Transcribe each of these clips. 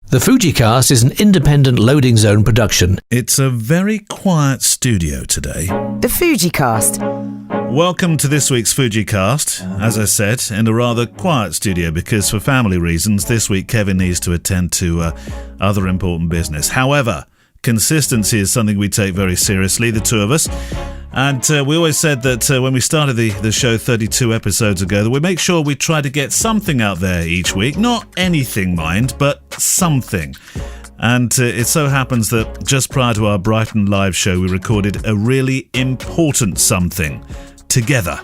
The FujiCast is an independent loading zone production. It's a very quiet studio today. The FujiCast. Welcome to this week's FujiCast. As I said, in a rather quiet studio because for family reasons, this week Kevin needs to attend to other important business. However, consistency is something we take very seriously, the two of us. And we always said that when we started the show 32 episodes ago, that we make sure we try to get something out there each week. Not anything, mind, but something. And it so happens that just prior to our Brighton live show, we recorded a really important something together.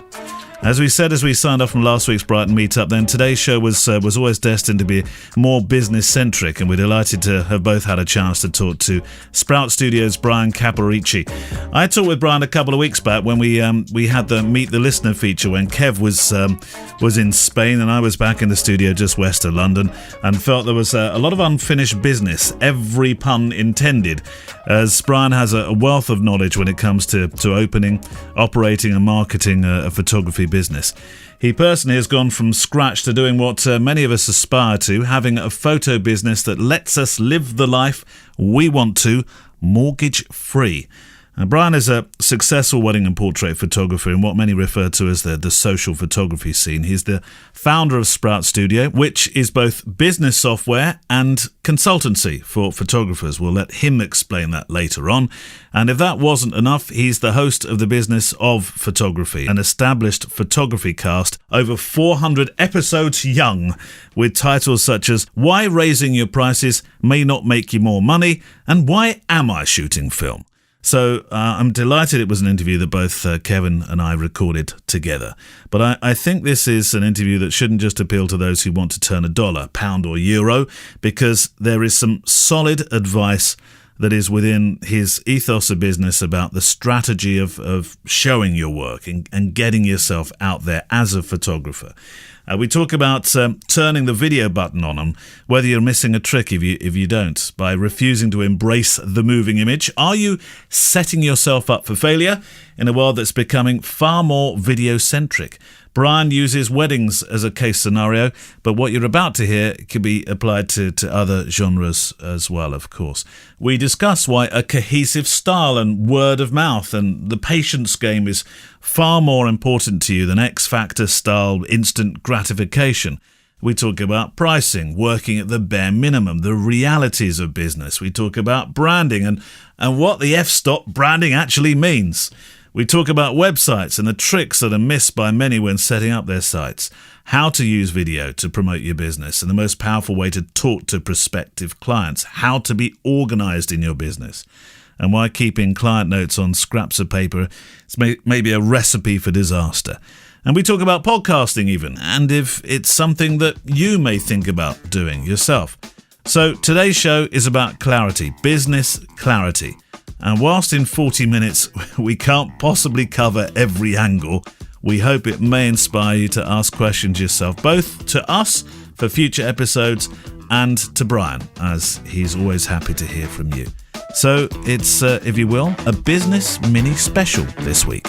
As we said as we signed off from last week's Brighton meetup, then today's show was always destined to be more business-centric, and we're delighted to have both had a chance to talk to Sprout Studios' Bryan Caporicci. I talked with Bryan a couple of weeks back when we had the Meet the Listener feature when Kev was in Spain and I was back in the studio just west of London, and felt there was a lot of unfinished business, every pun intended, as Bryan has a wealth of knowledge when it comes to opening, operating and marketing a photography business. He personally has gone from scratch to doing what many of us aspire to, having a photo business that lets us live the life we want to, mortgage-free. Bryan is a successful wedding and portrait photographer in what many refer to as the social photography scene. He's the founder of Sprout Studio, which is both business software and consultancy for photographers. We'll let him explain that later on. And if that wasn't enough, he's the host of the Business of Photography, an established photography cast, over 400 episodes young, with titles such as Why Raising Your Prices May Not Make You More Money and Why Am I Shooting Film? So I'm delighted it was an interview that both Kevin and I recorded together. But I think this is an interview that shouldn't just appeal to those who want to turn a dollar, pound or euro, because there is some solid advice that is within his ethos of business about the strategy of showing your work and getting yourself out there as a photographer. We talk about turning the video button on them, whether you're missing a trick if you don't, by refusing to embrace the moving image. Are you setting yourself up for failure in a world that's becoming far more video-centric? Bryan uses weddings as a case scenario, but what you're about to hear can be applied to other genres as well, of course. We discuss why a cohesive style and word of mouth and the patience game is far more important to you than X-Factor style instant gratification. We talk about pricing, working at the bare minimum, the realities of business. We talk about branding and what the f-stop branding actually means. We talk about websites and the tricks that are missed by many when setting up their sites, how to use video to promote your business, and the most powerful way to talk to prospective clients, how to be organized in your business, and why keeping client notes on scraps of paper is maybe a recipe for disaster. And we talk about podcasting even, and if it's something that you may think about doing yourself. So today's show is about clarity, business clarity. And whilst in 40 minutes we can't possibly cover every angle, we hope it may inspire you to ask questions yourself, both to us for future episodes and to Bryan, as he's always happy to hear from you. So it's, if you will, a business mini special this week.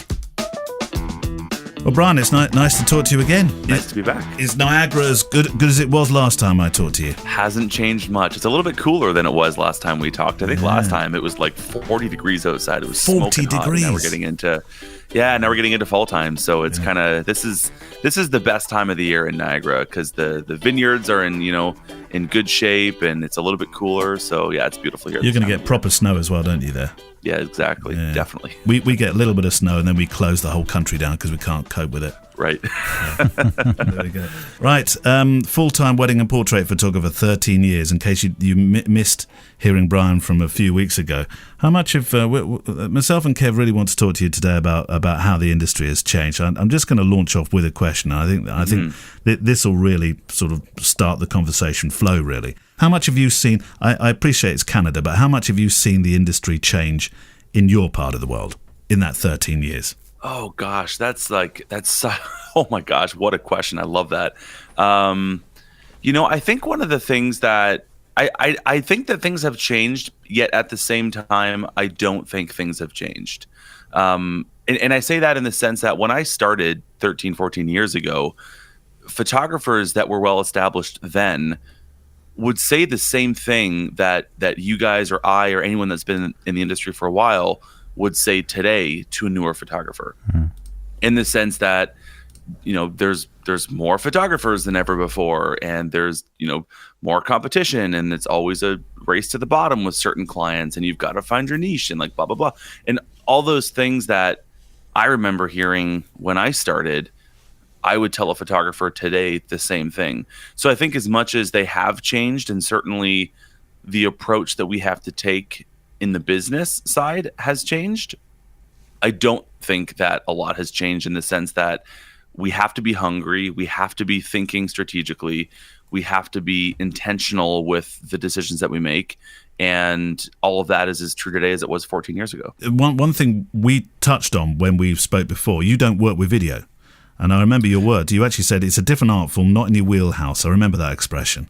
Well, Bryan, it's nice to talk to you again. Nice to be back. Is Niagara as good as it was last time I talked to you? Hasn't changed much. It's a little bit cooler than it was last time we talked. I think last time it was like 40 degrees outside. It was 40 smoking hot. degrees. Now we're getting into fall time. So it's kind of this is the best time of the year in Niagara because the vineyards are in good shape and it's a little bit cooler. So yeah, it's beautiful here. You're going to get proper snow as well, don't you? There. Yeah, exactly. Yeah. Definitely. We get a little bit of snow and then we close the whole country down because we can't cope with it. Right. There we go. Right. Full-time wedding and portrait photographer, 13 years. In case you missed hearing Bryan from a few weeks ago, how much of myself and Kev really want to talk to you today about how the industry has changed. I'm just going to launch off with a question. I think this will really sort of start the conversation flow. Really, how much have you seen? I appreciate it's Canada, but how much have you seen the industry change in your part of the world in that 13 years? Oh gosh, oh my gosh, what a question. I love that. I think one of the things that I think that things have changed, yet at the same time, I don't think things have changed. And I say that in the sense that when I started 13, 14 years ago, photographers that were well established then would say the same thing that you guys or I or anyone that's been in the industry for a while would say today to a newer photographer, in the sense that, there's more photographers than ever before, and there's, more competition, and it's always a race to the bottom with certain clients, and you've got to find your niche and like blah, blah, blah. And all those things that I remember hearing when I started, I would tell a photographer today the same thing. So I think as much as they have changed, and certainly the approach that we have to take in the business side has changed, I don't think that a lot has changed, in the sense that we have to be hungry, we have to be thinking strategically, we have to be intentional with the decisions that we make. And all of that is as true today as it was 14 years ago. One thing we touched on when we spoke before, you don't work with video. And I remember your words. You actually said it's a different art form, not in your wheelhouse. I remember that expression.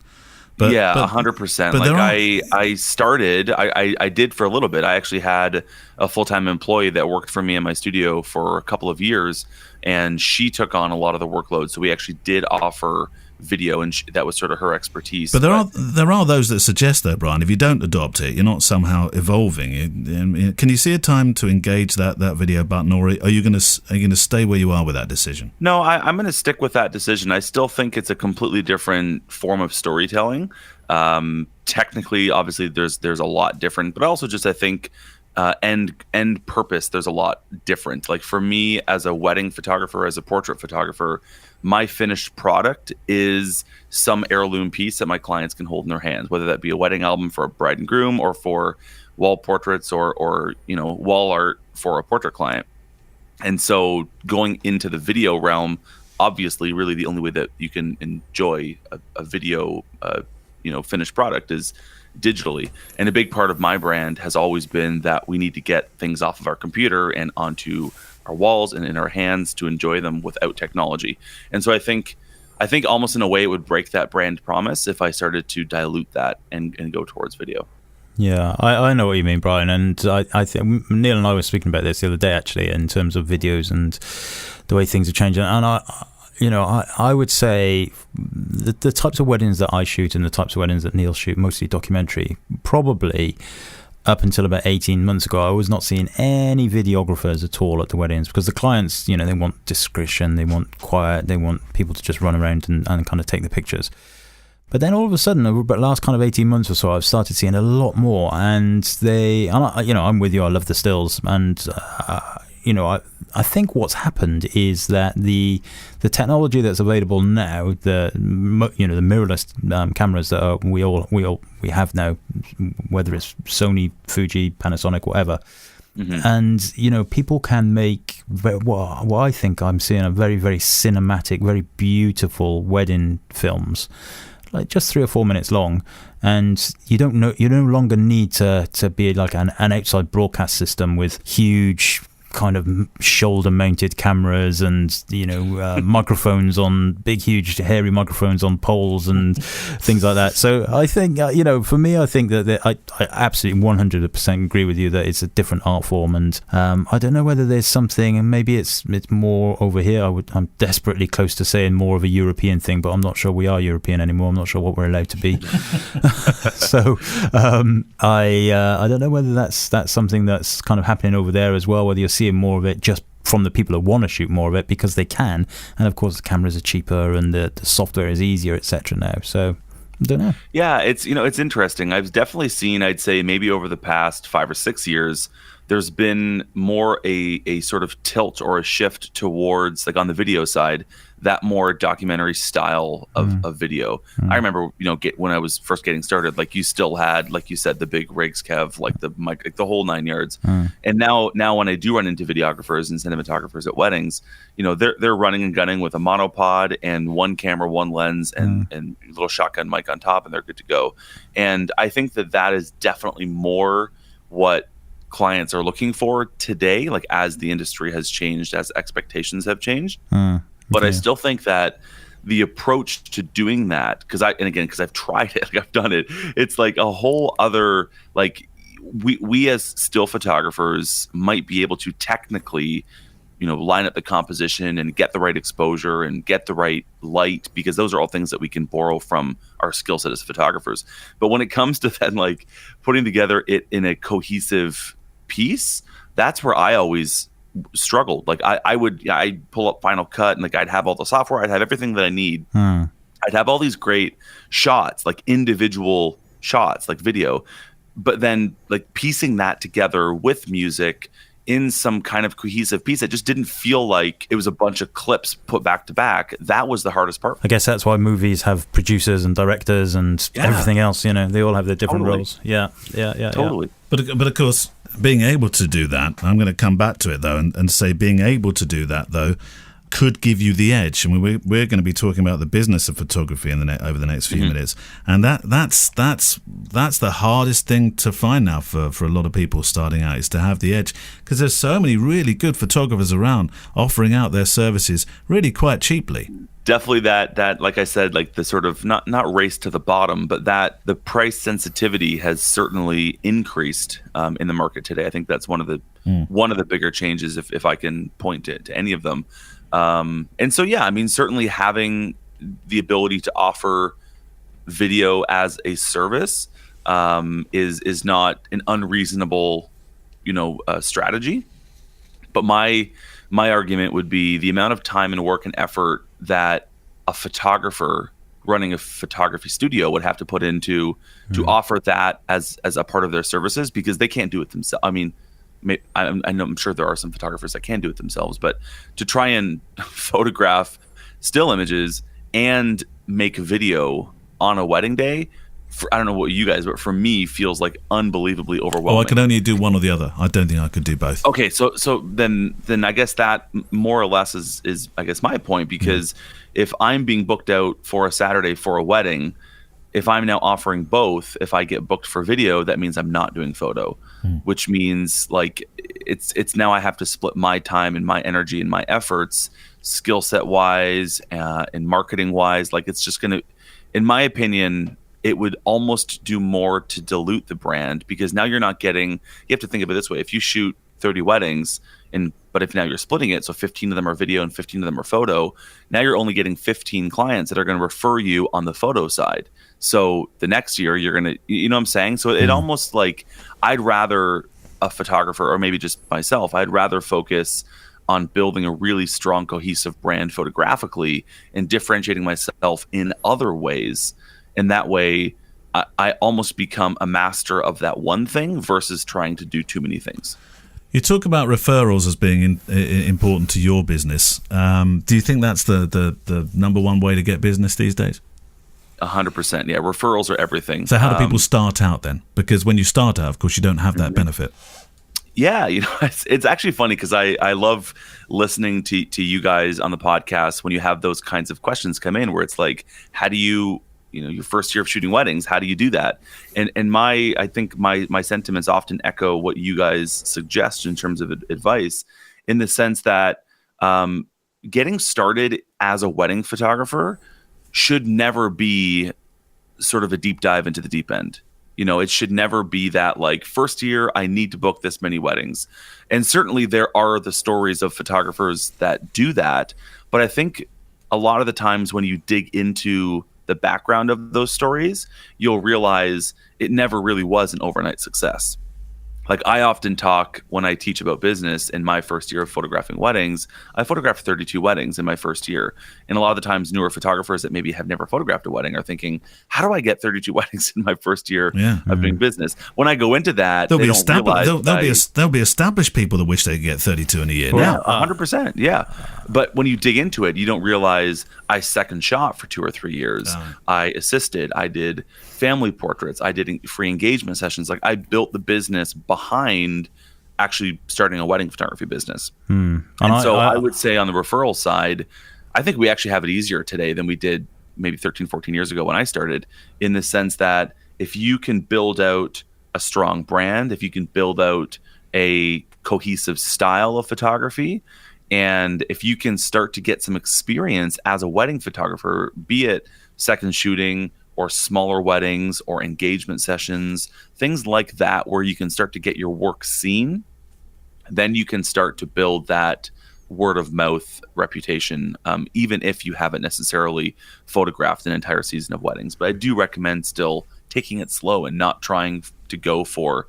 But, 100%. Like I started, I did for a little bit. I actually had a full-time employee that worked for me in my studio for a couple of years, and she took on a lot of the workload. So we actually did offer video, and that was sort of her expertise. But there are those that suggest that, Bryan, if you don't adopt it, you're not somehow evolving. Can you see a time to engage that video button, or are you going to stay where you are with that decision? No, I'm going to stick with that decision. I still think it's a completely different form of storytelling. Technically, obviously, there's a lot different, but also just I think end purpose, there's a lot different. Like for me, as a wedding photographer, as a portrait photographer, my finished product is some heirloom piece that my clients can hold in their hands, whether that be a wedding album for a bride and groom, or for wall portraits, or wall art for a portrait client. And so going into the video realm, obviously, really the only way that you can enjoy a video, finished product is digitally. And a big part of my brand has always been that we need to get things off of our computer and onto our walls and in our hands to enjoy them without technology. And so I think almost in a way it would break that brand promise if I started to dilute that and go towards video. Yeah, I know what you mean, Bryan. And I think Neil and I were speaking about this the other day, actually, in terms of videos and the way things are changing. And I would say the types of weddings that I shoot and the types of weddings that Neil shoot, mostly documentary, probably up until about 18 months ago, I was not seeing any videographers at all at the weddings, because the clients, they want discretion, they want quiet, they want people to just run around and kind of take the pictures. But then all of a sudden, over the last kind of 18 months or so, I've started seeing a lot more. And I'm with you, I love the stills. And, I think what's happened is that the technology that's available now, the mirrorless cameras that we have now, whether it's Sony, Fuji, Panasonic, whatever, and people can make what I think I'm seeing a very, very cinematic, very beautiful wedding films, like just 3 or 4 minutes long, and you no longer need to be like an outside broadcast system with huge kind of shoulder mounted cameras and microphones on big huge hairy microphones on poles and things like that. So I think for me, I think that I absolutely 100% agree with you that it's a different art form, and I don't know whether there's something, and maybe it's more over here. I'm desperately close to saying more of a European thing, but I'm not sure we are European anymore. I'm not sure what we're allowed to be. So I don't know whether that's something that's kind of happening over there as well, whether you're seeing more of it just from the people that want to shoot more of it because they can, and of course the cameras are cheaper and the software is easier, etc. now. So I don't know. Yeah, it's interesting. I've definitely seen, I'd say maybe over the past 5 or 6 years, there's been more a sort of tilt or a shift towards, like on the video side, that more documentary style of video. I remember, when I was first getting started, like you still had, like you said, the big rigs, Kev, like the mic, like the whole 9 yards. And now when I do run into videographers and cinematographers at weddings, they're running and gunning with a monopod and one camera, one lens, and a little shotgun mic on top, and they're good to go. And I think that is definitely more what clients are looking for today, like as the industry has changed, as expectations have changed. But I still think that the approach to doing that, because I've tried it, like I've done it, it's like a whole other, like we as still photographers might be able to technically line up the composition and get the right exposure and get the right light, because those are all things that we can borrow from our skill set as photographers. But when it comes to then like putting together it in a cohesive piece, that's where I always struggled. Like I'd pull up Final Cut and like I'd have all the software, I'd have everything that I need. I'd have all these great shots, like individual shots, like video, but then like piecing that together with music in some kind of cohesive piece that just didn't feel like it was a bunch of clips put back to back. That was the hardest part. I guess that's why movies have producers and directors and everything else. They all have their different roles. Yeah, totally. But of course, being able to do that, I'm going to come back to it though, and say being able to do that though could give you the edge. I mean, we're going to be talking about the business of photography over the next few minutes, and that's the hardest thing to find now for a lot of people starting out, is to have the edge, because there's so many really good photographers around offering out their services really quite cheaply. Definitely that like I said, like the sort of not race to the bottom, but that the price sensitivity has certainly increased in the market today. I think that's one of the bigger changes, if I can point to any of them. And so, I mean, certainly having the ability to offer video as a service is not an unreasonable, strategy. But my argument would be the amount of time and work and effort that a photographer running a photography studio would have to put into to offer that as a part of their services, because they can't do it themselves. I mean, I'm sure there are some photographers that can do it themselves, but to try and photograph still images and make a video on a wedding day, I don't know what you guys, but for me, feels like unbelievably overwhelming. Oh, I can only do one or the other. I don't think I could do both. Okay, so then I guess that more or less is I guess my point, because if I'm being booked out for a Saturday for a wedding, if I'm now offering both, if I get booked for video, that means I'm not doing photo, which means like it's now I have to split my time and my energy and my efforts, skill set wise and marketing wise. Like it's just gonna, in my opinion, it would almost do more to dilute the brand, because now you're not getting. You have to think of it this way: if you shoot 30 weddings, but if now you're splitting it, so 15 of them are video and 15 of them are photo, now you're only getting 15 clients that are going to refer you on the photo side. So the next year you're going to, you know what I'm saying? So it almost like, I'd rather a photographer, or maybe just myself, I'd rather focus on building a really strong, cohesive brand photographically and differentiating myself in other ways. And that way I almost become a master of that one thing versus trying to do too many things. You talk about referrals as being important to your business. Do you think that's the number one way to get business these days? 100%. Yeah, referrals are everything. So how do people start out then? Because when you start out, of course, you don't have that benefit. Yeah, it's actually funny, because I love listening to you guys on the podcast when you have those kinds of questions come in, where it's like, how do you, your first year of shooting weddings, how do you do that? And I think my sentiments often echo what you guys suggest in terms of advice, in the sense that getting started as a wedding photographer should never be sort of a deep dive into the deep end. It should never be that like, first year, I need to book this many weddings. And certainly there are the stories of photographers that do that. But I think a lot of the times when you dig into the background of those stories, you'll realize it never really was an overnight success. Like I often talk when I teach about business in my first year of photographing weddings, I photographed 32 weddings in my first year. And a lot of the times newer photographers that maybe have never photographed a wedding are thinking, how do I get 32 weddings in my first year of doing business? When I go into that, there'll be established people that wish they could get 32 in a year. Yeah, 100%. Yeah. But when you dig into it, you don't realize I second shot for 2 or 3 years. I assisted. I did family portraits. I did free engagement sessions. Like I built the business behind actually starting a wedding photography business. And so I would say on the referral side, I think we actually have it easier today than we did maybe 13, 14 years ago when I started, in the sense that if you can build out a strong brand, if you can build out a cohesive style of photography, and if you can start to get some experience as a wedding photographer, be it second shooting or smaller weddings or engagement sessions, things like that, where you can start to get your work seen, then you can start to build that word of mouth reputation, even if you haven't necessarily photographed an entire season of weddings. But I do recommend still taking it slow and not trying to go for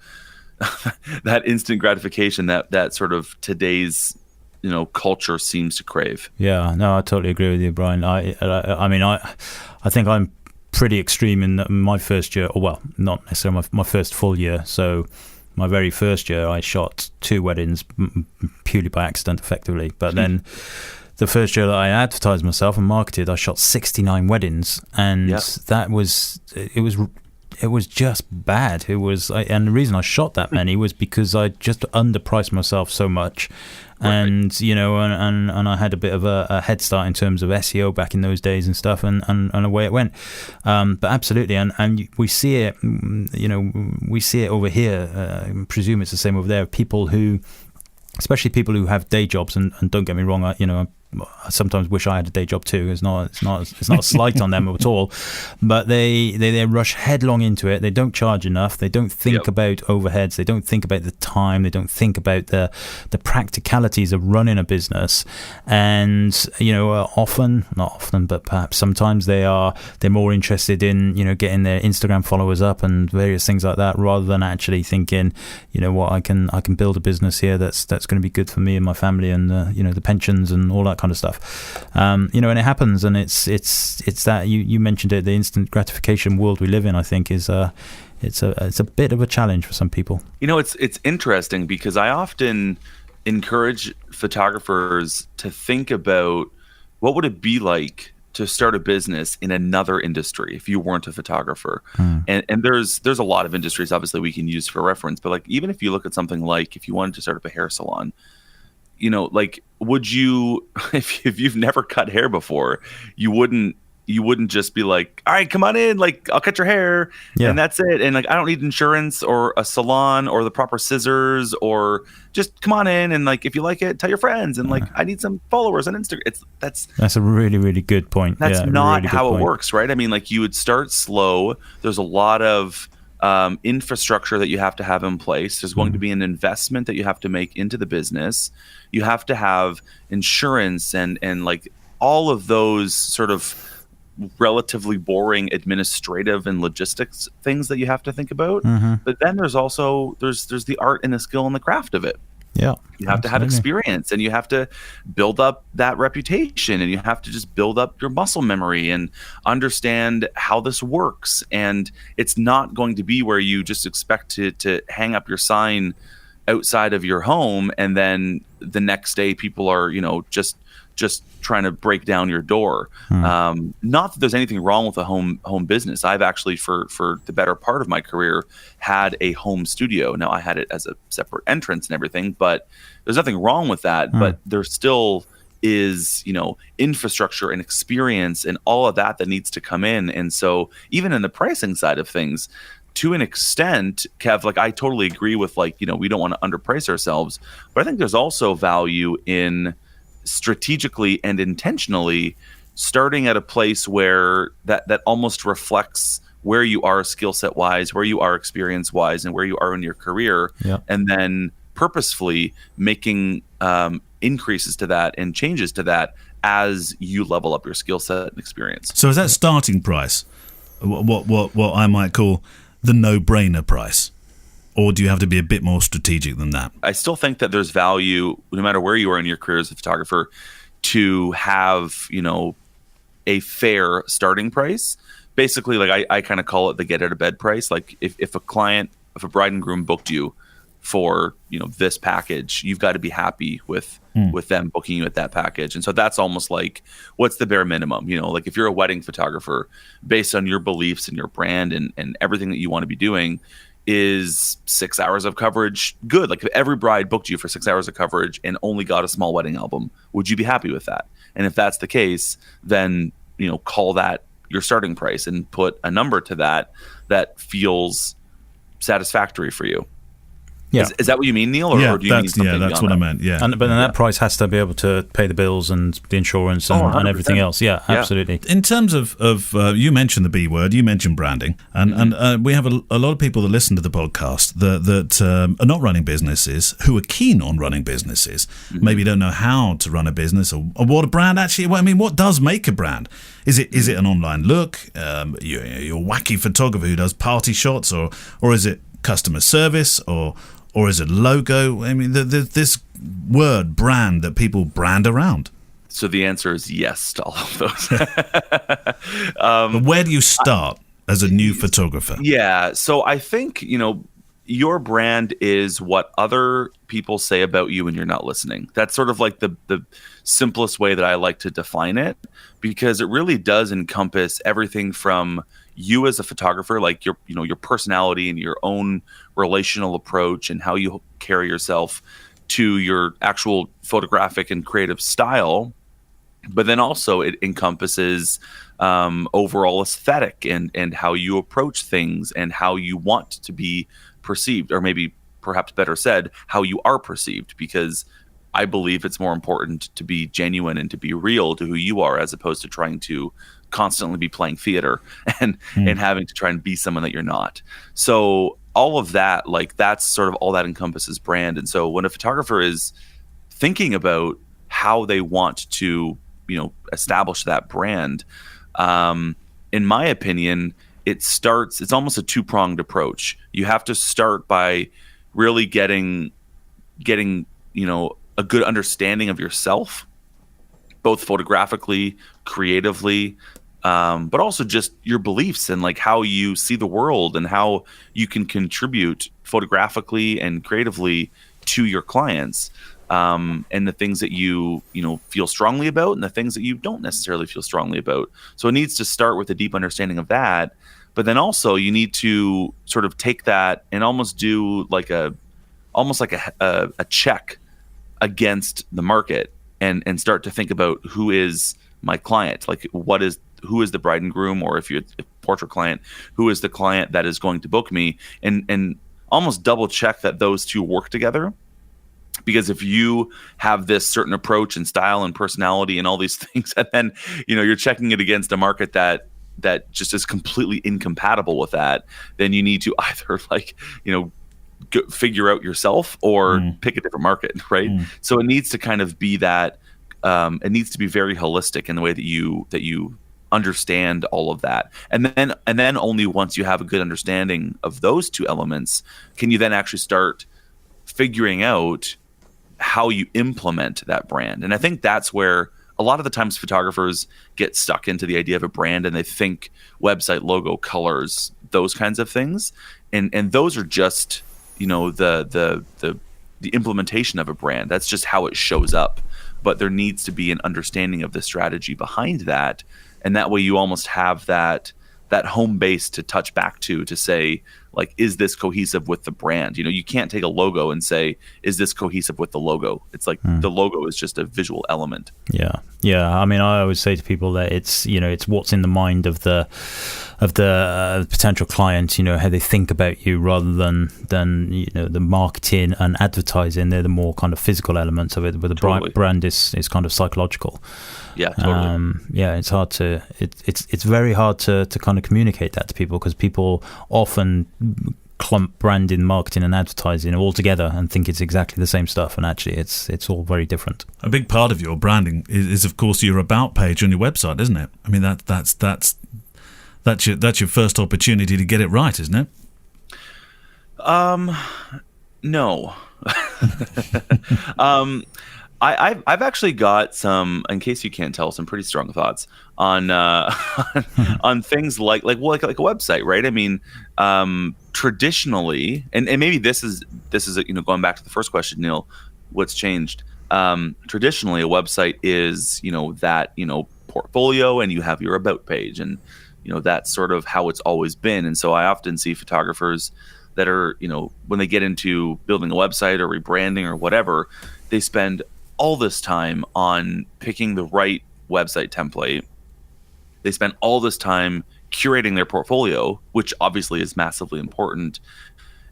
that instant gratification that sort of today's culture seems to crave. Yeah, no, I totally agree with you, Brian. I mean, I think I'm pretty extreme in my first year, or well, not necessarily my first full year. So my very first year, I shot 2 weddings purely by accident, effectively. But then the first year that I advertised myself and marketed, I shot 69 weddings, and that was it was just bad. And the reason I shot that many was because I just underpriced myself so much. And and I had a bit of a head start in terms of SEO back in those days and stuff, and away it went. But absolutely, and we see it, we see it over here. I presume it's the same over there. People who, especially people who have day jobs, and don't get me wrong, I sometimes wish I had a day job too. It's not a slight on them at all, but they rush headlong into it. They don't charge enough. They don't think about overheads. They don't think about the time. They don't think about the practicalities of running a business. And not often, but perhaps sometimes they're more interested in getting their Instagram followers up and various things like that, rather than actually thinking, I can build a business here that's going to be good for me and my family, and the pensions and all that kind of stuff. And it happens, and it's that you mentioned it, the instant gratification world we live in, I think is it's a bit of a challenge for some people. It's interesting because I often encourage photographers to think about what would it be like to start a business in another industry if you weren't a photographer. And there's a lot of industries obviously we can use for reference, but like even if you look at something like if you wanted to start up a hair salon, would you, if you've never cut hair before, you wouldn't just be like, all right, come on in, like I'll cut your hair and that's it. And like, I don't need insurance or a salon or the proper scissors, or just come on in. And like, if you like it, tell your friends. And like, I need some followers on Instagram. That's a really, really good point. That's not really how it works, right? I mean, like you would start slow. There's a lot of infrastructure that you have to have in place. There's going to be an investment that you have to make into the business. You have to have insurance and like all of those sort of relatively boring administrative and logistics things that you have to think about. But then there's also there's the art and the skill and the craft of it. You have to have experience, and you have to build up that reputation, and you have to just build up your muscle memory and understand how this works. And it's not going to be where you just expect to hang up your sign outside of your home, and then the next day people are just trying to break down your door. Not that there's anything wrong with a home business. I've actually for the better part of my career had a home studio. Now I had it as a separate entrance and everything, but there's nothing wrong with that. But there still is infrastructure and experience and all of that needs to come in. And so even in the pricing side of things, to an extent, Kev, like I totally agree with we don't want to underprice ourselves, but I think there's also value in strategically and intentionally starting at a place where that almost reflects where you are skill set wise, where you are experience wise, and where you are in your career, and then purposefully making increases to that and changes to that as you level up your skill set and experience. So is that starting price what I might call the no-brainer price? Or do you have to be a bit more strategic than that? I still think that there's value, no matter where you are in your career as a photographer, to have, a fair starting price. Basically, like I kind of call it the get out of bed price. Like if a bride and groom booked you for, this package, you've got to be happy with them booking you at that package. And so that's almost like, what's the bare minimum? Like if you're a wedding photographer, based on your beliefs and your brand and everything that you want to be doing, is 6 hours of coverage good? Like if every bride booked you for 6 hours of coverage and only got a small wedding album, would you be happy with that? And if that's the case, then call that your starting price and put a number to that feels satisfactory for you. Yeah. Is that what you mean, Neil? Or do you mean something that's what I meant. Yeah. But then that price has to be able to pay the bills and the insurance and everything else. Yeah, absolutely. In terms of you mentioned the B word, you mentioned branding, and we have a lot of people that listen to the podcast that are not running businesses, who are keen on running businesses, maybe don't know how to run a business or what a brand actually. I mean, what does make a brand? Is it an online look? Your wacky photographer who does party shots, or is it customer service, or is it logo? I mean, this word brand that people brand around. So the answer is yes to all of those. But where do you start as a new photographer? Yeah. So I think, your brand is what other people say about you when you're not listening. That's sort of like the simplest way that I like to define it, because it really does encompass everything from you as a photographer, like your personality and your own relational approach and how you carry yourself, to your actual photographic and creative style. But then also it encompasses overall aesthetic and how you approach things and how you want to be perceived, or maybe perhaps better said, how you are perceived, because I believe it's more important to be genuine and to be real to who you are, as opposed to trying to constantly be playing theater and having to try and be someone that you're not. So all of that, like, that's sort of all that encompasses brand. And so when a photographer is thinking about how they want to, establish that brand, in my opinion, it's almost a two-pronged approach. You have to start by really getting a good understanding of yourself, both photographically, creatively, but also just your beliefs and like how you see the world and how you can contribute photographically and creatively to your clients, and the things that you feel strongly about and the things that you don't necessarily feel strongly about. So it needs to start with a deep understanding of that, but then also you need to sort of take that and almost do like a check against the market and start to think about who is my client, like who is the bride and groom, or if you're a portrait client, who is the client that is going to book me, and almost double check that those two work together. Because if you have this certain approach and style and personality and all these things, and then you're checking it against a market that just is completely incompatible with that, then you need to either figure out yourself or pick a different market, right? So it needs to kind of be that. It needs to be very holistic in the way that you understand all of that, and then only once you have a good understanding of those two elements can you then actually start figuring out how you implement that brand. And I think that's where a lot of the times photographers get stuck into the idea of a brand, and they think website, logo, colors, those kinds of things, and those are just the implementation of a brand. That's just how it shows up. But there needs to be an understanding of the strategy behind that, and that way you almost have that home base to touch back to say, like, is this cohesive with the brand? You can't take a logo and say, is this cohesive with the logo? It's like the logo is just a visual element. Yeah. I mean, I always say to people that it's what's in the mind of the potential client, how they think about you, rather than the marketing and advertising. They're the more kind of physical elements of it, but the brand is kind of psychological. Yeah, totally. It's hard to it's very hard to kind of communicate that to people, because people often clump branding, marketing and advertising all together and think it's exactly the same stuff, and actually it's all very different. A big part of your branding is of course your about page on your website, isn't it? I mean, that's your first opportunity to get it right, isn't it? No. I've actually got some, in case you can't tell, some pretty strong thoughts on on things like a website, right? I mean, traditionally, and maybe this is going back to the first question, Neil, what's changed? Traditionally, a website is that portfolio, and you have your about page, and that's sort of how it's always been. And so I often see photographers that are when they get into building a website or rebranding or whatever, they spend all this time on picking the right website template. They spend all this time curating their portfolio, which obviously is massively important.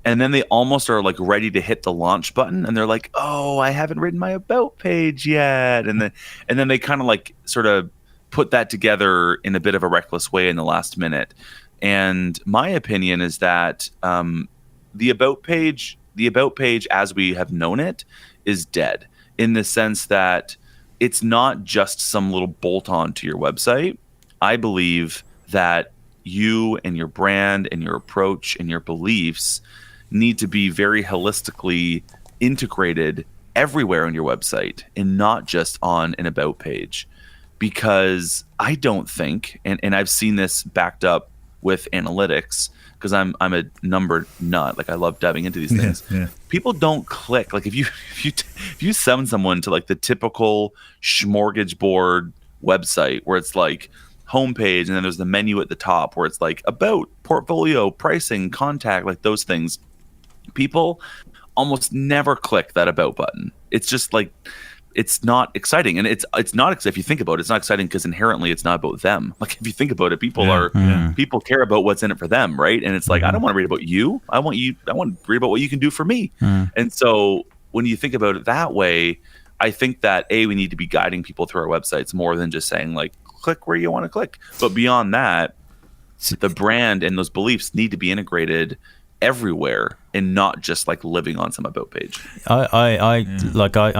and then they almost are like ready to hit the launch button, and they're like, oh, I haven't written my about page yet, and then they kind of like sort of put that together in a bit of a reckless way in the last minute. And my opinion is that the about page as we have known it is dead, in the sense that it's not just some little bolt-on to your website. I believe that you and your brand and your approach and your beliefs need to be very holistically integrated everywhere on your website, and not just on an about page. Because I don't think, and I've seen this backed up with analytics, because I'm a number nut. Like, I love diving into these things. Yeah. People don't click. Like, if you send someone to like the typical smorgasbord website where it's like homepage, and then there's the menu at the top where it's like about, portfolio, pricing, contact, like those things, people almost never click that about button. It's just like, it's not exciting. And it's not, if you think about it, it's not exciting because inherently it's not about them. Like, if you think about it, people people care about what's in it for them, right? And it's like, I don't want to read about you. I want to read about what you can do for me. And so when you think about it that way, I think that we need to be guiding people through our websites more than just saying like, click where you want to click. But beyond that, the brand and those beliefs need to be integrated everywhere, and not just like living on some about page. I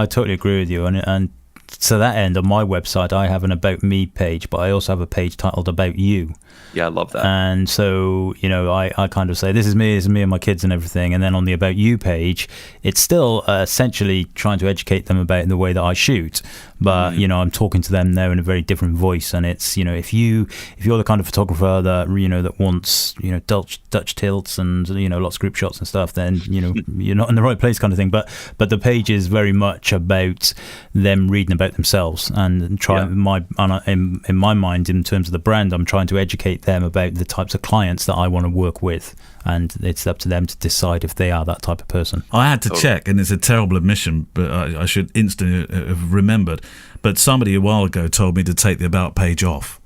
totally agree with you, and to that end, on my website I have an about me page, but I also have a page titled about you. Yeah, I love that. And so, I kind of say, this is me and my kids and everything. And then on the About You page, it's still essentially trying to educate them about the way that I shoot. But, I'm talking to them now in a very different voice. And it's, if you're the kind of photographer that, that wants, Dutch tilts and, lots of group shots and stuff, then, you're not in the right place kind of thing. But the page is very much about them reading about themselves, and trying in my mind, in terms of the brand, I'm trying to educate them about the types of clients that I want to work with, and it's up to them to decide if they are that type of person. I had to check, and it's a terrible admission, but I should instantly have remembered. But somebody a while ago told me to take the about page off,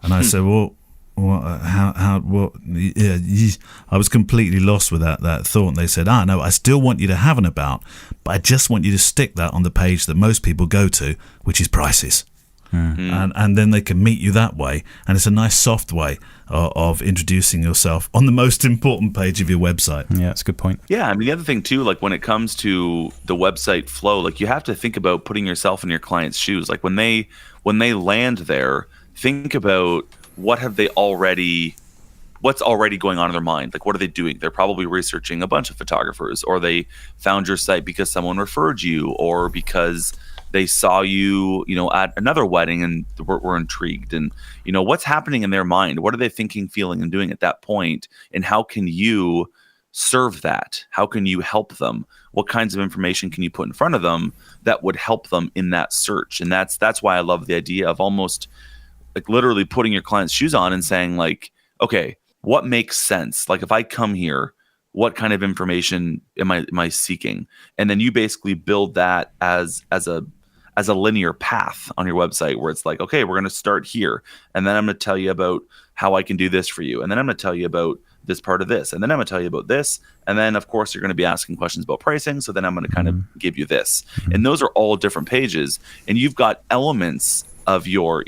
and I said, "Well, what? Yeah, I was completely lost with that thought." And they said, "No, I still want you to have an about, but I just want you to stick that on the page that most people go to, which is prices." And then they can meet you that way, and it's a nice soft way of introducing yourself on the most important page of your website. Yeah, that's a good point. Yeah, I mean, the other thing too, like when it comes to the website flow, like you have to think about putting yourself in your client's shoes. Like when they land there, think about what's already going on in their mind. Like, what are they doing? They're probably researching a bunch of photographers, or they found your site because someone referred you, or because they saw you, at another wedding and were intrigued. And, what's happening in their mind? What are they thinking, feeling, and doing at that point? And how can you serve that? How can you help them? What kinds of information can you put in front of them that would help them in that search? And that's why I love the idea of almost like literally putting your client's shoes on and saying like, okay, what makes sense? Like, if I come here, what kind of information am I seeking? And then you basically build that as a linear path on your website, where it's like, okay, we're going to start here, and then I'm going to tell you about how I can do this for you, and then I'm going to tell you about this part of this, and then I'm going to tell you about this, and then of course you're going to be asking questions about pricing, so then I'm going to kind of give you this. And those are all different pages, and you've got elements of your,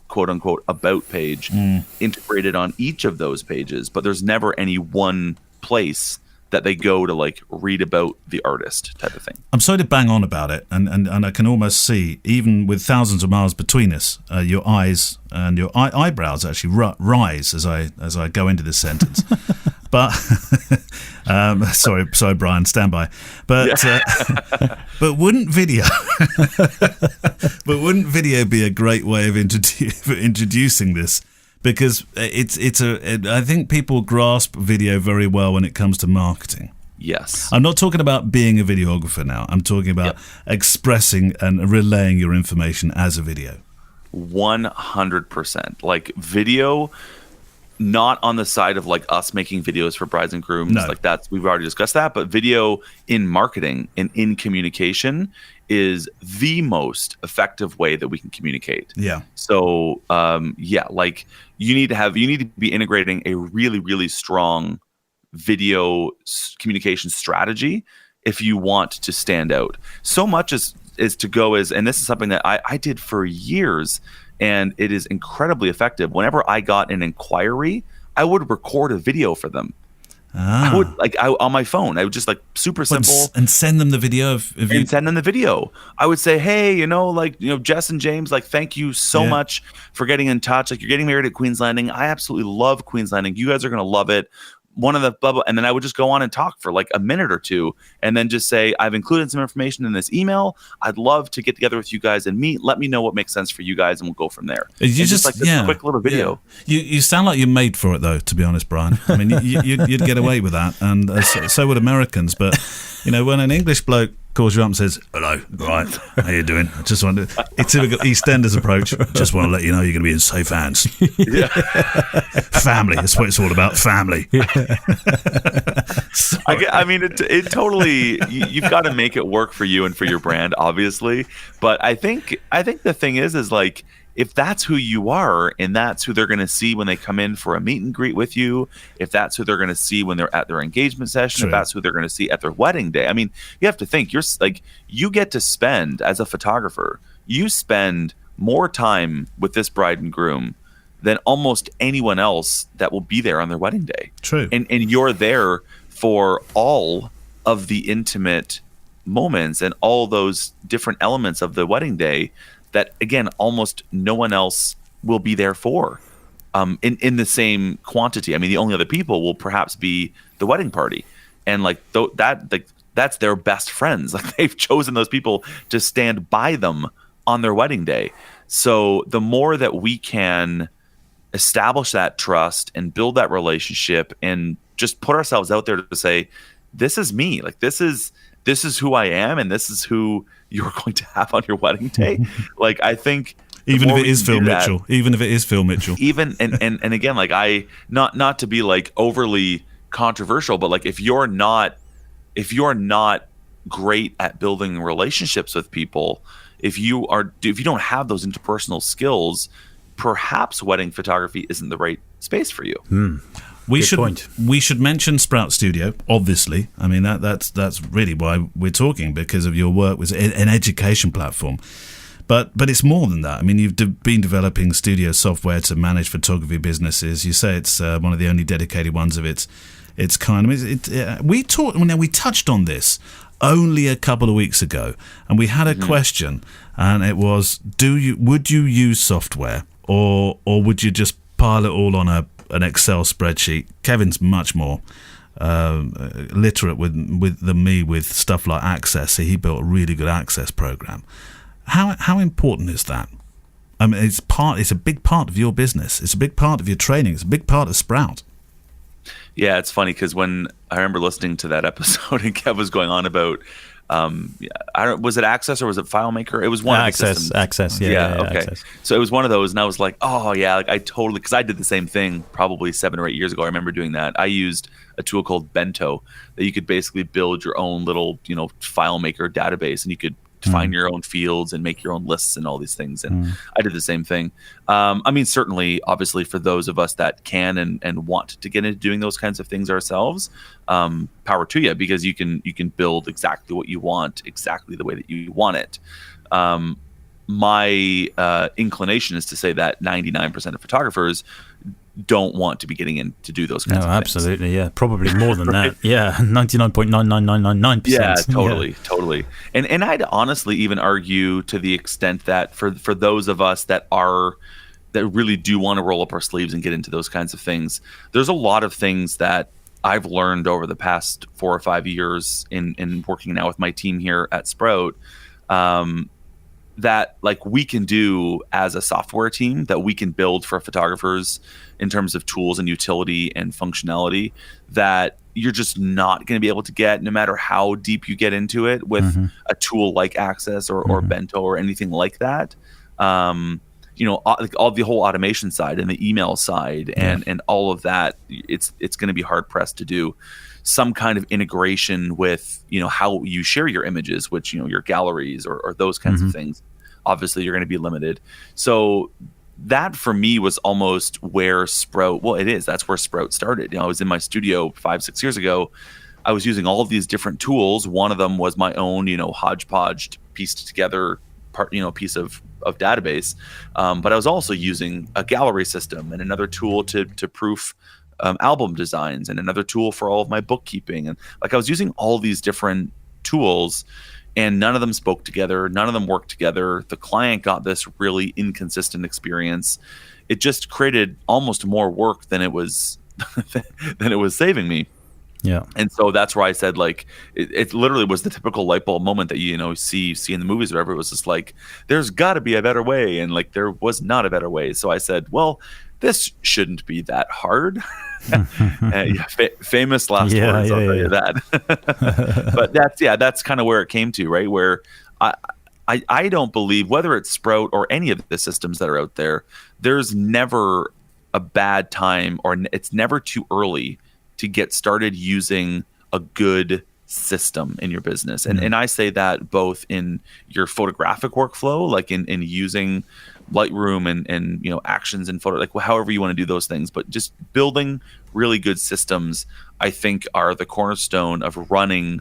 quote unquote about page integrated on each of those pages, but there's never any one place that they go to like read about the artist type of thing. I'm sorry to bang on about it, and I can almost see, even with thousands of miles between us, your eyes and your eyebrows actually rise as I go into this sentence. But sorry, Brian, stand by. But but wouldn't video be a great way of introducing this? Because I think people grasp video very well when it comes to marketing. Yes. I'm not talking about being a videographer now. I'm talking about expressing and relaying your information as a video. 100%. Like video, not on the side of like us making videos for brides and grooms. No. Like we've already discussed that. But video in marketing and in communication is the most effective way that we can communicate. Yeah. So, like you need to be integrating a really, really strong communication strategy if you want to stand out. So much is to go as, and this is something that I did for years, and it is incredibly effective. Whenever I got an inquiry, I would record a video for them. I would on my phone. I would just super simple and send them the video of you. And send them the video. I would say, hey, Jess and James, thank you so much for getting in touch. You're getting married at Queen's Landing. I absolutely love Queen's Landing. You guys are going to love it. One of the blah, blah, and then I would just go on and talk for a minute or two, and then just say, I've included some information in this email. I'd love to get together with you guys and meet. Let me know what makes sense for you guys, and we'll go from there. You just this quick little video. Yeah. You sound like you're made for it, though. To be honest, Bryan. I mean, you'd get away with that, and so would Americans. But when an English bloke calls you up and says, hello, right, how you doing? I just wanted to, it's a typical EastEnders approach. Just want to let you know you're going to be in safe hands. Family, that's what it's all about, family. I mean, it totally, you've got to make it work for you and for your brand, obviously. But I think the thing is if that's who you are, and that's who they're going to see when they come in for a meet and greet with you, if that's who they're going to see when they're at their engagement session, True. If that's who they're going to see at their wedding day. I mean, you have to think, you get to spend, as a photographer, you spend more time with this bride and groom than almost anyone else that will be there on their wedding day. True. And you're there for all of the intimate moments and all those different elements of the wedding day that, again, almost no one else will be there for in the same quantity. I mean, the only other people will perhaps be the wedding party. And that's their best friends. They've chosen those people to stand by them on their wedding day. So the more that we can establish that trust and build that relationship and just put ourselves out there to say, this is me. This is who I am, and this is who you're going to have on your wedding day. I think even if it is Phil Mitchell, even and again, I not to be overly controversial, but if you're not great at building relationships with people, if you don't have those interpersonal skills, perhaps wedding photography isn't the right space for you. We should mention Sprout Studio, obviously. I mean, that's really why we're talking, because of your work with an education platform. But it's more than that. I mean, you've been developing studio software to manage photography businesses. You say it's one of the only dedicated ones of its kind. I mean, we touched on this only a couple of weeks ago, and we had a question, and it was, would you use software, or would you just pile it all on an Excel spreadsheet? Kevin's much more literate than me with stuff like Access. So he built a really good Access program. How important is that? I mean, it's a big part of your business. It's a big part of your training. It's a big part of Sprout. Yeah, it's funny because when I remember listening to that episode and Kev was going on about, was it Access or was it FileMaker? It was one of the systems. Access, yeah, okay. Access. So it was one of those, and I was like, oh yeah, I totally, because I did the same thing probably 7 or 8 years ago. I remember doing that. I used a tool called Bento that you could basically build your own little, FileMaker database, and you could find your own fields and make your own lists and all these things. And I did the same thing. I mean, certainly, obviously, for those of us that can and want to get into doing those kinds of things ourselves, power to you, because you can build exactly what you want, exactly the way that you want it. My inclination is to say that 99% of photographers don't want to be getting in to do those kinds of things. Absolutely, yeah. Probably more than that. Yeah, 99.99999%. Yeah, totally. And I'd honestly even argue to the extent that for those of us that really do want to roll up our sleeves and get into those kinds of things, there's a lot of things that I've learned over the past 4 or 5 years in working now with my team here at Sprout, that we can do as a software team, that we can build for photographers in terms of tools and utility and functionality that you're just not going to be able to get no matter how deep you get into it with a tool like Access or Bento or anything like that. All the whole automation side and the email side and all of that, it's going to be hard pressed to do some kind of integration with, how you share your images, which, your galleries or those kinds of things. Obviously, you're going to be limited. So that for me was almost where Sprout, well, it is. That's where Sprout started. I was in my studio 5-6 years ago. I was using all of these different tools. One of them was my own, hodgepodge pieced together piece of database. But I was also using a gallery system and another tool to proof album designs and another tool for all of my bookkeeping. And I was using all these different tools, and none of them spoke together. None of them worked together. The client got this really inconsistent experience. It just created almost more work than it was saving me. Yeah. And so that's where I said, it literally was the typical light bulb moment that you see in the movies or whatever. It was just there's got to be a better way, and there was not a better way. So I said, well, this shouldn't be that hard. Famous last words, I'll tell you that. But that's kind of where it came to, right? Where I don't believe, whether it's Sprout or any of the systems that are out there, there's never a bad time, or it's never too early to get started using a good system in your business. And I say that both in your photographic workflow, in using Lightroom and actions in photo, however you want to do those things, but just building really good systems, I think, are the cornerstone of running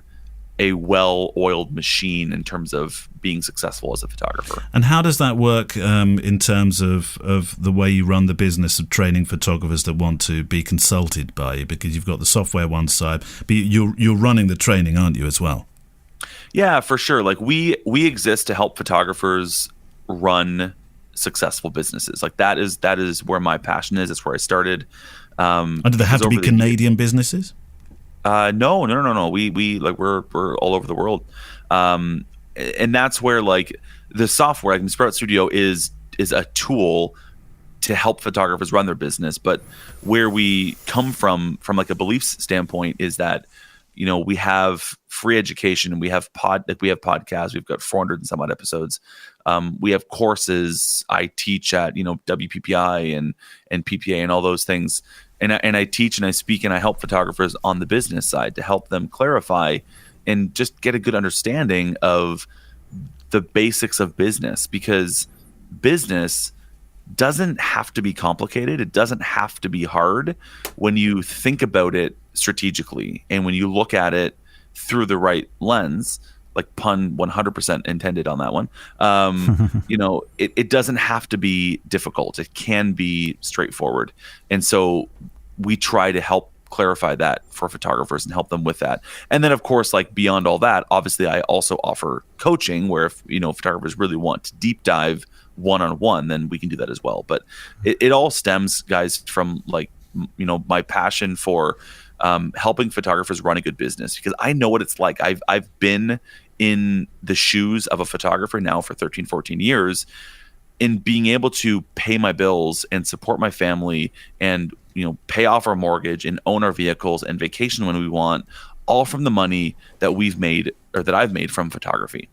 a well-oiled machine in terms of being successful as a photographer. And how does that work in terms of the way you run the business of training photographers that want to be consulted by you? Because you've got the software one side, but you're running the training, aren't you, as well? Yeah, for sure. We exist to help photographers run successul businesses. That is where my passion is. It's where I started. And do they have to be Canadian businesses? No. We're all over the world. And that's where the software, Sprout Studio is a tool to help photographers run their business. But where we come from a beliefs standpoint is that, we have free education, and we have podcasts. We've got 400 and some odd episodes. We have courses. I teach at, WPPI and PPA and all those things. And I teach and I speak and I help photographers on the business side to help them clarify and just get a good understanding of the basics of business, because business doesn't have to be complicated. It doesn't have to be hard when you think about it strategically and when you look at it through the right lens. Pun 100% intended on that one. It doesn't have to be difficult. It can be straightforward. And so we try to help clarify that for photographers and help them with that. And then, of course, beyond all that, obviously, I also offer coaching where if, photographers really want to deep dive one-on-one, then we can do that as well. But it all stems, guys, from my passion for helping photographers run a good business, because I know what it's like. I've been in the shoes of a photographer now for 13, 14 years, in being able to pay my bills and support my family and, pay off our mortgage and own our vehicles and vacation when we want, all from the money that we've made or that I've made from photography.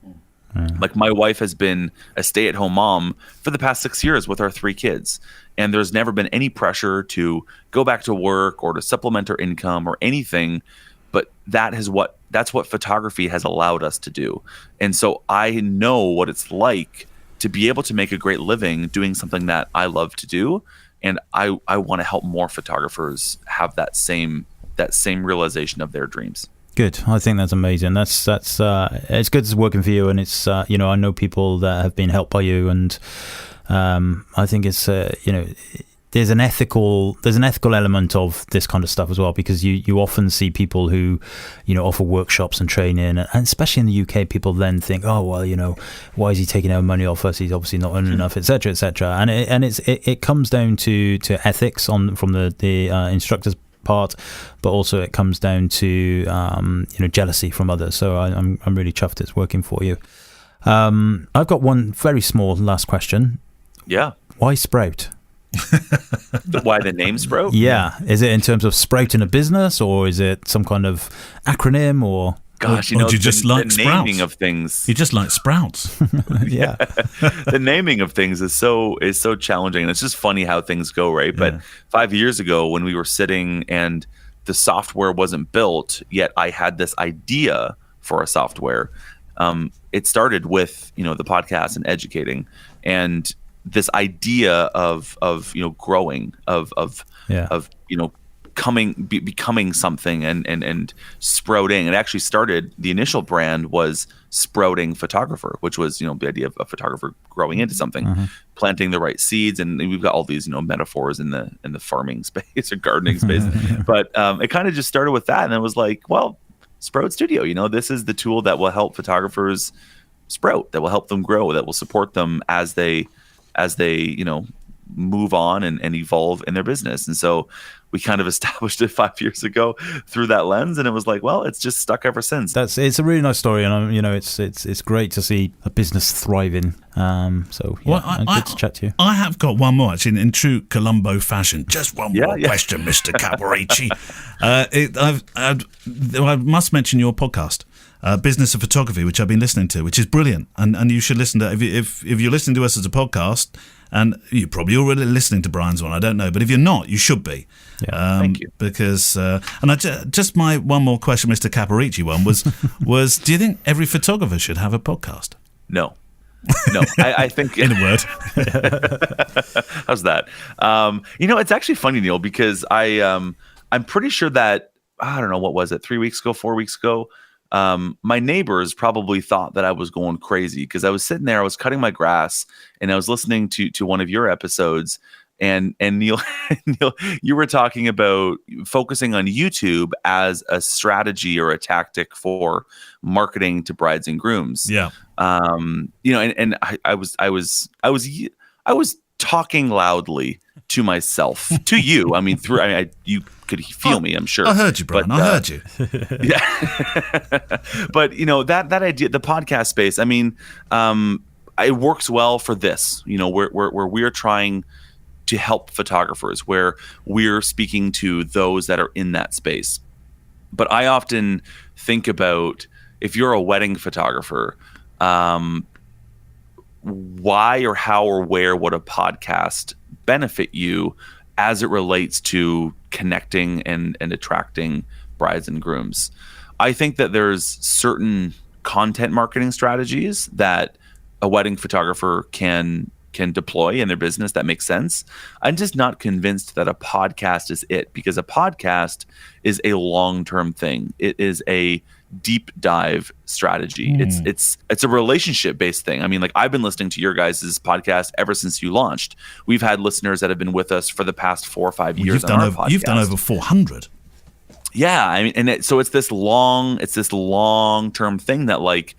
My wife has been a stay-at-home mom for the past 6 years with our 3 kids. And there's never been any pressure to go back to work or to supplement our income or anything. But that's what photography has allowed us to do. And so I know what it's like to be able to make a great living doing something that I love to do. And I want to help more photographers have that same realization of their dreams. Good. I think that's amazing. That's it's good it's working for you, and it's I know people that have been helped by you, and I think it's there's an ethical element of this kind of stuff as well, because you often see people who offer workshops and training, and especially in the UK, people then think, oh well, why is he taking our money off us? He's obviously not earning enough, etc., etc. And it comes down to ethics from the instructor's part, but also it comes down to jealousy from others. So I'm really chuffed it's working for you. I've got one very small last question. Yeah. Why Sprout? Why the name Sprout? Yeah. Is it in terms of sprouting a business, or is it some kind of acronym, or? Gosh, or do you just like the sprouts? Naming of things. You just like sprouts. Yeah. The naming of things is so challenging, and it's just funny how things go, right? But 5 years ago, when we were sitting and the software wasn't built yet, I had this idea for a software. It started with the podcast and educating, and this idea of growing, of becoming something and sprouting. It actually started, the initial brand was Sprouting Photographer, which was the idea of a photographer growing into something, planting the right seeds. And we've got all these metaphors in the farming space or gardening space, but it kind of just started with that, and it was like, well, Sprout Studio, this is the tool that will help photographers sprout, that will help them grow, that will support them as they move on and evolve in their business. And so we kind of established it 5 years ago through that lens, and it was like, well, it's just stuck ever since. It's a really nice story, and it's great to see a business thriving. Good to chat to you. I have got one more, actually, in true Columbo fashion. Just one more question, Mr. Caporicci. I must mention your podcast, Business of Photography, which I've been listening to, which is brilliant, and you should listen to it. If you're listening to us as a podcast, and you're probably already listening to Bryan's one, I don't know, but if you're not, you should be. Thank you. Because just my one more question, Mr. Caporicci one was do you think every photographer should have a podcast? No, I think in a word. How's that? It's actually funny, Neil, because I'm pretty sure that, I don't know, what was it, 4 weeks ago, my neighbors probably thought that I was going crazy, because I was sitting there, I was cutting my grass, and I was listening to one of your episodes, and Neil, you were talking about focusing on YouTube as a strategy or a tactic for marketing to brides and grooms. Yeah. And I was talking loudly to myself, to you. You could feel me, I'm sure. I heard you, Bryan. I heard you. Yeah. But that idea, the podcast space, it works well for this, where we're trying to help photographers, where we're speaking to those that are in that space. But I often think about, if you're a wedding photographer, why or how or where would a podcast benefit you as it relates to connecting and attracting brides and grooms? I think that there's certain content marketing strategies that a wedding photographer can deploy in their business that makes sense. I'm just not convinced that a podcast is it, because a podcast is a long-term thing. It is a deep dive strategy. It's a relationship based thing. I've been listening to your guys' podcast ever since you launched. We've had listeners that have been with us for the past 4 or 5 years on our podcast. You've done over 400. Yeah, so it's this long-term thing that,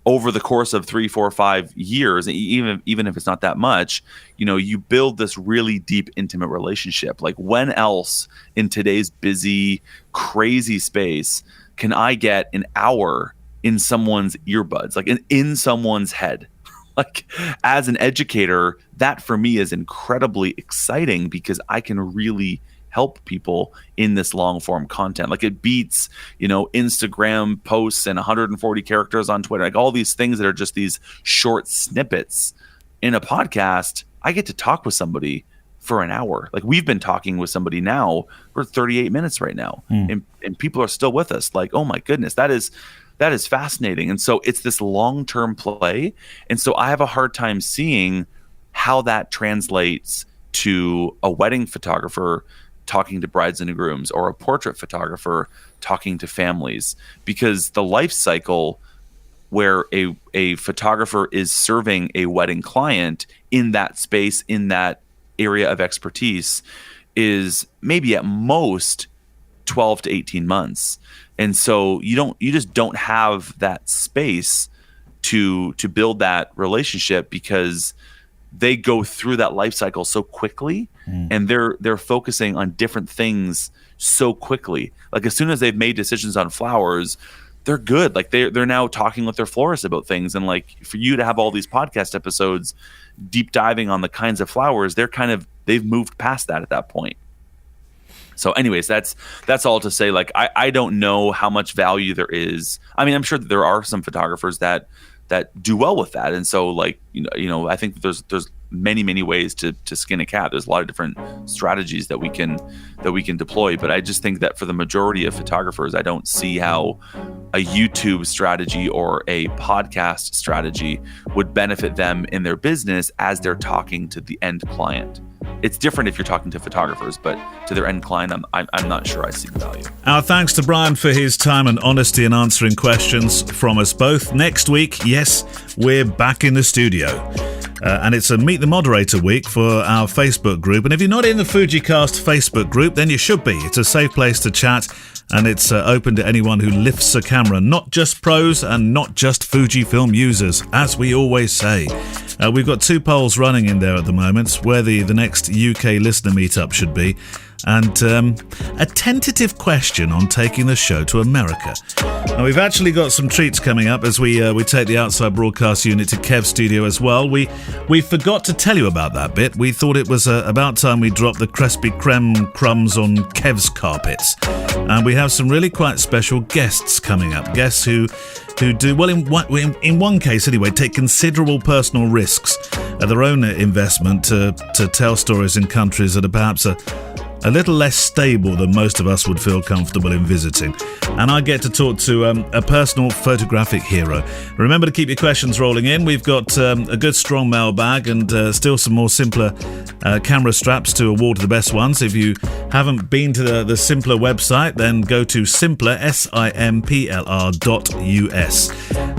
over the course of 3, 4, 5 years, even if it's not that much, you build this really deep, intimate relationship. When else in today's busy, crazy space can I get an hour in someone's earbuds, in someone's head? As an educator, that for me is incredibly exciting, because I can really help people in this long form content. It beats, Instagram posts and 140 characters on Twitter, all these things that are just these short snippets. In a podcast, I get to talk with somebody for an hour. We've been talking with somebody now for 38 minutes right now, and people are still with us. Oh my goodness, that is fascinating. And so it's this long-term play. And so I have a hard time seeing how that translates to a wedding photographer talking to brides and grooms, or a portrait photographer talking to families, because the life cycle where a photographer is serving a wedding client in that space, in that area of expertise, is maybe at most 12 to 18 months. And so you just don't have that space to build that relationship, because they go through that life cycle so quickly, and they're focusing on different things so quickly. As soon as they've made decisions on flowers, they're good. They're now talking with their florist about things. And for you to have all these podcast episodes deep diving on the kinds of flowers, they've moved past that at that point. So anyways, that's all to say, I don't know how much value there is. I'm sure that there are some photographers that do well with that. And so I think there's many ways to skin a cat. There's a lot of different strategies that we can deploy, but I just think that for the majority of photographers, I don't see how a YouTube strategy or a podcast strategy would benefit them in their business as they're talking to the end client. It's different if you're talking to photographers, but to their end client, I'm not sure I see the value. Our thanks to Bryan for his time and honesty in answering questions from us both. Next week, yes, we're back in the studio. And it's a Meet the Moderator week for our Facebook group. And if you're not in the FujiCast Facebook group, then you should be. It's a safe place to chat, and it's open to anyone who lifts a camera, not just pros and not just Fujifilm users, as we always say. We've got 2 polls running in there at the moment, where the next UK listener meetup should be, and a tentative question on taking the show to America. Now, we've actually got some treats coming up as we take the outside broadcast unit to Kev's studio as well. We forgot to tell you about that bit. We thought it was about time we dropped the Krispy Kreme crumbs on Kev's carpets. And we have some really quite special guests coming up. Guests who do, well, in one case anyway, take considerable personal risks at their own investment to tell stories in countries that are perhaps a little less stable than most of us would feel comfortable in visiting. And I get to talk to a personal photographic hero. Remember to keep your questions rolling in. We've got a good strong mailbag and still some more simpler camera straps to award to the best ones. If you haven't been to the Simpler website, then go to simpler, simpler.us.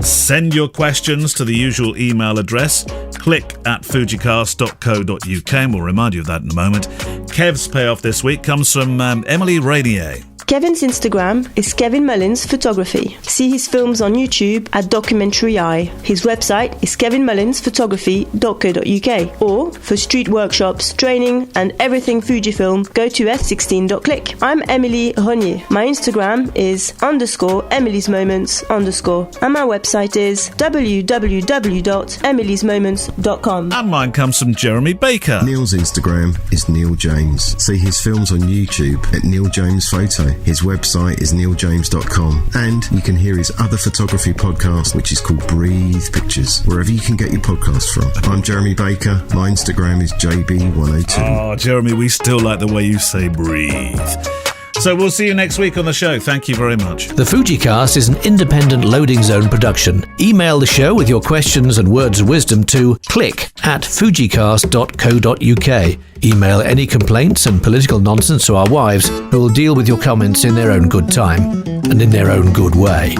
Send your questions to the usual email address. Click at fujicast.co.uk, and we'll remind you of that in a moment. Kev's payoff this week comes from Emily Rainier. Kevin's Instagram is Kevin Mullins Photography. See his films on YouTube at Documentary Eye. His website is kevinmullinsphotography.co.uk. Or for street workshops, training and everything Fujifilm, go to f16.click. I'm Emily Rainier. My Instagram is _EmilysMoments_ and my website is www.emilysmoments.com. And mine comes from Jeremy Baker. Neil's Instagram is Neil James. See his films on YouTube at Neil James Photo. His website is neiljames.com, and you can hear his other photography podcast, which is called Breathe Pictures, wherever you can get your podcasts from. I'm Jeremy Baker. My Instagram is JB102. Oh, Jeremy, we still like the way you say breathe. So we'll see you next week on the show. Thank you very much. The FujiCast is an independent Loading Zone production. Email the show with your questions and words of wisdom to click@fujicast.co.uk. Email any complaints and political nonsense to our wives, who will deal with your comments in their own good time and in their own good way.